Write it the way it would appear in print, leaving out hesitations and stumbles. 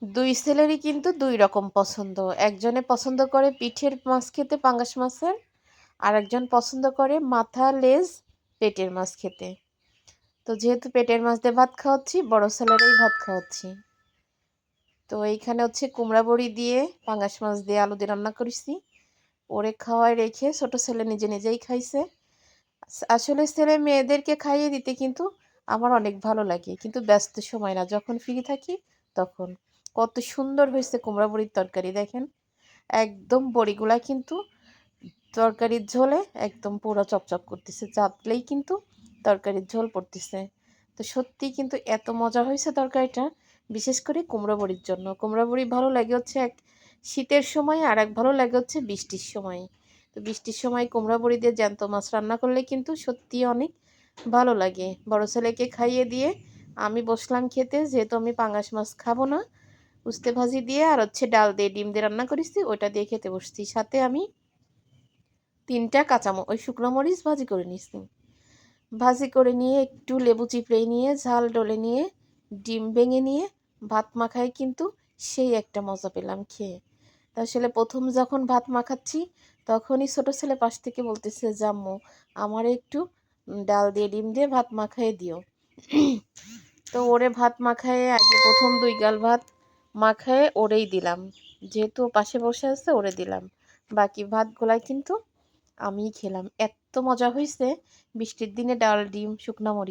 দুই ছেলেরই কিন্তু দুই রকম পছন্দ। একজনে পছন্দ করে পিঠের মাছ খেতে, পাঙ্গাস মাছের, আর একজন পছন্দ করে মাথা, লেজ, পেটের মাছ খেতে। তো যেহেতু পেটের মাছ দিয়ে ভাত খাওয়াচ্ছি, বড় ছেলেরই ভাত খাওয়াচ্ছি। তো এইখানে হচ্ছে কুমড়া বড়ি দিয়ে পাঙ্গাস মাছ দিয়ে আলু দিয়ে রান্না করেছি। ওরে খাওয়ায় রেখে ছোট ছেলে নিজে নিজেই খাইছে। আসলে ছেলে মেয়েদেরকে খাইয়ে দিতে কিন্তু আমার অনেক ভালো লাগে, কিন্তু ব্যস্ত সময় না, যখন ফ্রি থাকি তখন। কত সুন্দর হয়েছে কুমড়া বড়ির তরকারি দেখেন, একদম বড়িগুলা কিন্তু তরকারির ঝোলে একদম পুরো চপচপ করতেছে, চাপলেই কিন্তু তরকারির ঝোল পড়তেছে। তো সত্যি কিন্তু এত মজা হয়েছে তরকারিটা, বিশেষ করে কুমড়ো বড়ির জন্য। কুমড়ো বড়ি ভালো লাগে হচ্ছে এক শীতের সময়, আর এক ভালো লাগে হচ্ছে বৃষ্টির সময়। তো বৃষ্টির সময় কুমড়া বড়ি দিয়ে জ্যান্ত মাছ রান্না করলে কিন্তু সত্যি অনেক ভালো লাগে। বড় ছেলেকে খাইয়ে দিয়ে আমি বসলাম খেতে, যেহেতু আমি পাঙ্গাস মাছ খাবো না। উস্তে ভাজি দিয়ে আর হচ্ছে ডাল দিয়ে ডিম দিয়ে রান্না করেছি, ওইটা দিয়ে খেতে বসছি। সাথে আমি 3টা ওই শুকনো মরিচ ভাজি করে নিয়েছি। ভাজি করে নিয়ে একটু লেবু চিপড়ে নিয়ে ঝাল ডলে নিয়ে ডিম ভেঙে নিয়ে ভাত মাখায় কিন্তু সেই একটা মজা পেলাম খেয়ে। আসলে প্রথম যখন ভাত মাখাচ্ছি তখনই ছোট ছেলে পাশ থেকে বলতেছে, জাম্মু আমার একটু ডাল দিয়ে ডিম দিয়ে ভাত মাখায় দিও। তো ওরে ভাত মাখায় আগে প্রথম 2 গাল ভাত মাখায় ওরেই দিলাম, যেহেতু পাশে বসে আছে ওরে দিলাম। বাকি ভাতগুলাই কিন্তু আমিই খেলাম। এত মজা হয়েছে, বৃষ্টির দিনে ডাল, ডিম, শুকনা মরিচ।